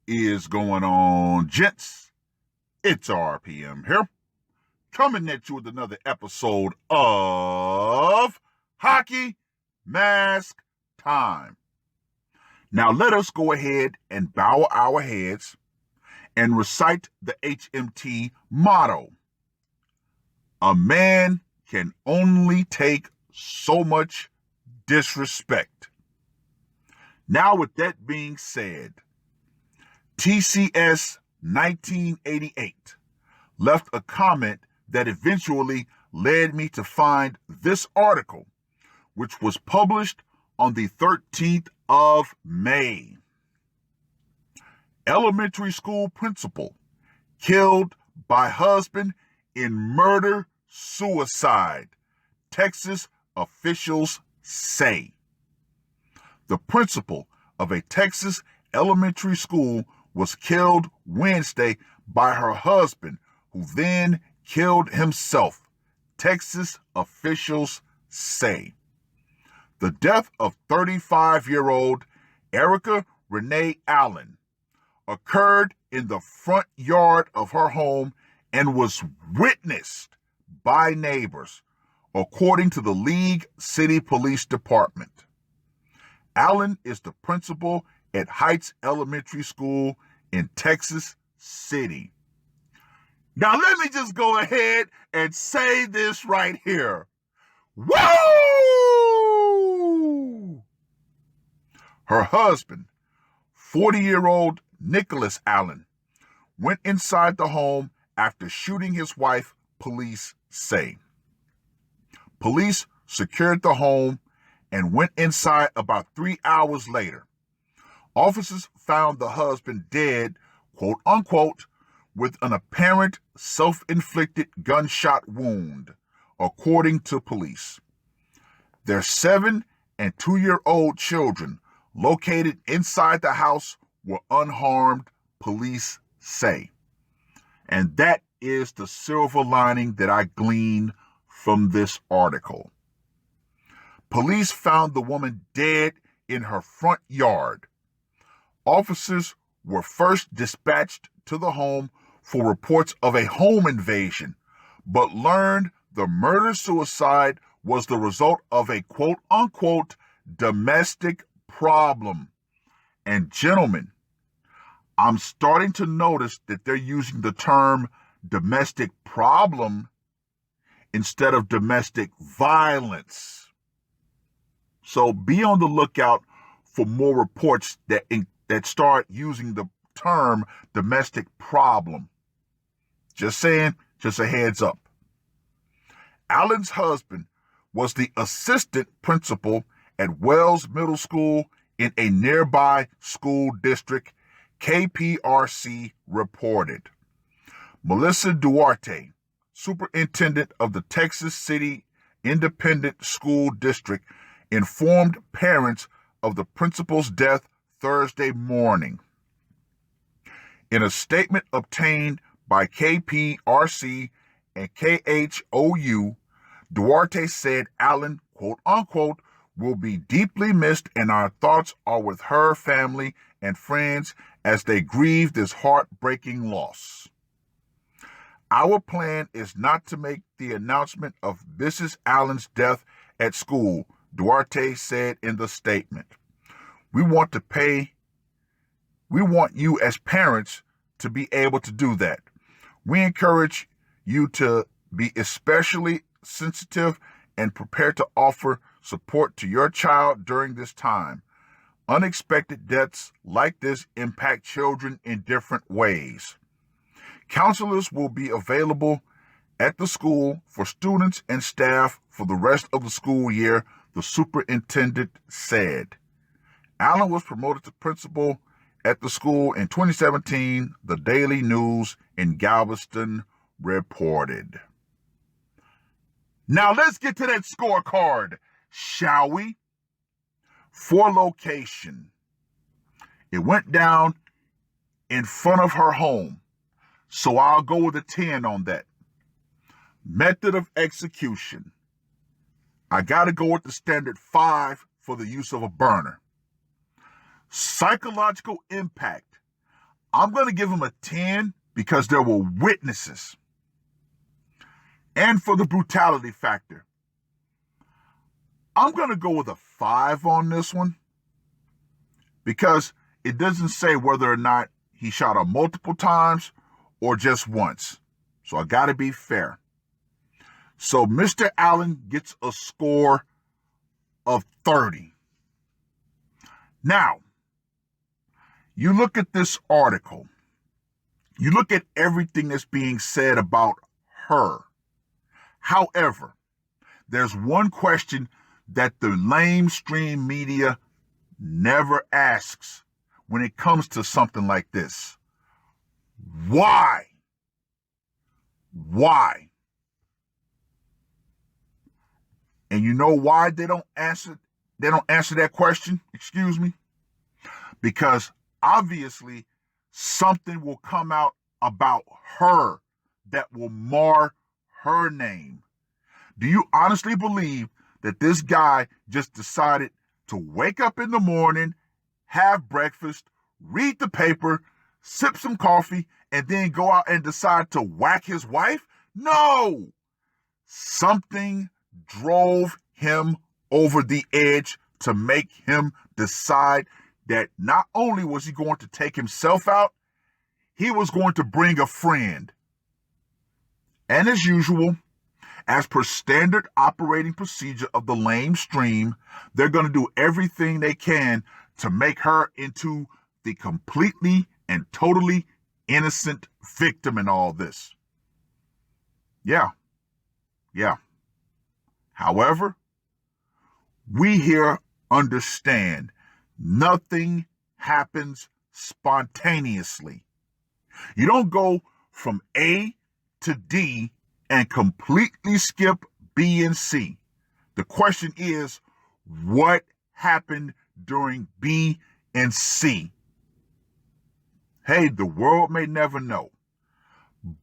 is going on, gents? It's RPM here, coming at you with another episode of Hockey Mask Time. Now let us go ahead and bow our heads and recite the HMT motto. A man can only take so much disrespect. Now, with that being said, TCS 1988 left a comment that eventually led me to find this article, which was published on the 13th of May. Elementary school principal killed by husband in murder-suicide, Texas officials say. The principal of a Texas elementary school was killed Wednesday by her husband, who then killed himself, Texas officials say. The death of 35-year-old Erica Renee Allen occurred in the front yard of her home and was witnessed by neighbors, according to the League City Police Department. Allen is the principal at Heights Elementary School in Texas City. Now let me just go ahead and say this right here. Woo! Her husband, 40-year-old Nicholas Allen, went inside the home after shooting his wife, police say. Police secured the home and went inside about 3 hours later. Officers found the husband dead, quote unquote, with an apparent self-inflicted gunshot wound, according to police. Their 7- and 2-year-old children located inside the house were unharmed, police say. And that is the silver lining that I gleaned from this article. Police found the woman dead in her front yard. Officers were first dispatched to the home for reports of a home invasion, but learned the murder-suicide was the result of a quote-unquote domestic problem. And gentlemen, I'm starting to notice that they're using the term domestic problem instead of domestic violence. So be on the lookout for more reports that start using the term domestic problem. Just saying, just a heads up. Allen's husband was the assistant principal at Wells Middle School in a nearby school district, KPRC reported. Melissa Duarte, superintendent of the Texas City Independent School District, informed parents of the principal's death Thursday morning. In a statement obtained by KPRC and KHOU, Duarte said Allen, quote unquote, will be deeply missed and our thoughts are with her family and friends as they grieve this heartbreaking loss. Our plan is not to make the announcement of Mrs. Allen's death at school, Duarte said in the statement. We want you as parents to be able to do that. We encourage you to be especially sensitive and prepared to offer support to your child during this time. Unexpected deaths like this impact children in different ways. Counselors will be available at the school for students and staff for the rest of the school year, the superintendent said. Allen was promoted to principal at the school in 2017, the Daily News in Galveston reported. Now let's get to that scorecard, shall we? For location, it went down in front of her home, so I'll go with a 10 on that. Method of execution, I got to go with the standard 5 for the use of a burner. Psychological impact, I'm going to give him a 10 because there were witnesses. And for the brutality factor, I'm going to go with a 5 on this one because it doesn't say whether or not he shot her multiple times or just once. So I got to be fair. So Mr. Allen gets a score of 30. Now, you look at this article. You look at everything that's being said about her. However, there's one question that the lamestream media never asks when it comes to something like this. Why? Why? And you know why they don't answer that question? Excuse me. Because obviously something will come out about her that will mar her name. Do you honestly believe that this guy just decided to wake up in the morning, have breakfast, read the paper, sip some coffee, and then go out and decide to whack his wife? No! Something drove him over the edge to make him decide that not only was he going to take himself out, he was going to bring a friend. And as usual, as per standard operating procedure of the lamestream, they're going to do everything they can to make her into the completely and totally innocent victim in all this. Yeah. However, we here understand nothing happens spontaneously. You don't go from A to D and completely skip B and C. The question is, what happened during B and C? Hey, the world may never know,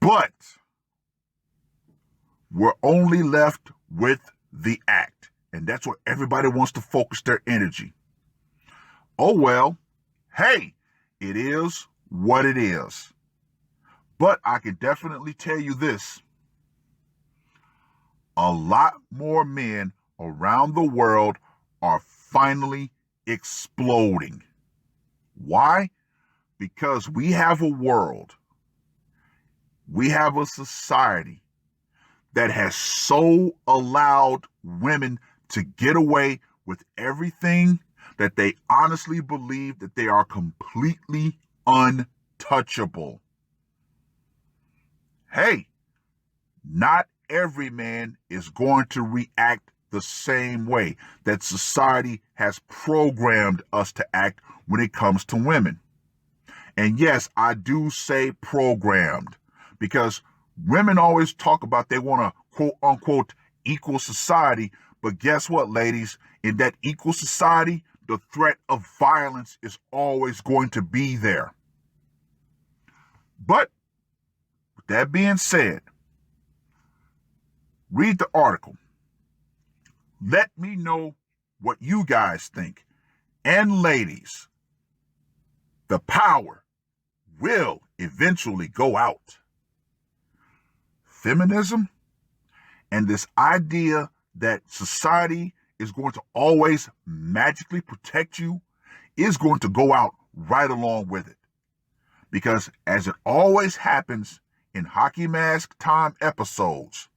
but we're only left with the act, and that's where everybody wants to focus their energy. Oh well, hey, it is what it is. But I can definitely tell you this. A lot more men around the world are finally exploding. Why? Because we have a world, we have a society that has so allowed women to get away with everything that they honestly believe that they are completely untouchable. Hey, not every man is going to react the same way that society has programmed us to act when it comes to women. And yes, I do say programmed because women always talk about they want a quote unquote equal society. But guess what, ladies? In that equal society, the threat of violence is always going to be there. But with that being said, read the article. Let me know what you guys think. And ladies, the power will eventually go out. Feminism and this idea that society is going to always magically protect you is going to go out right along with it. Because as it always happens in Hockey Mask Time episodes,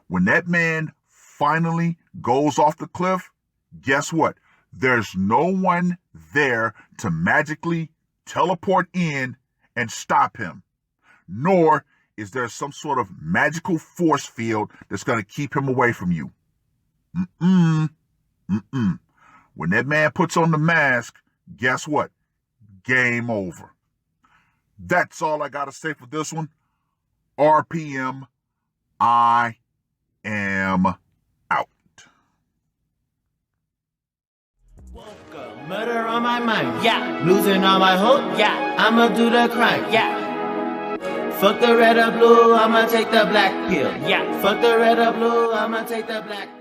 when that man finally goes off the cliff, guess what? There's no one there to magically teleport in and stop him. Nor is there some sort of magical force field that's going to keep him away from you. When that man puts on the mask, guess what? Game over. That's all I got to say for this one. RPM, I am out. Woke up, murder on my mind, yeah. Losing all my hope, yeah. I'ma do the crime, yeah. Fuck the red or blue, I'ma take the black pill, yeah. Fuck the red or blue, I'ma take the black pill.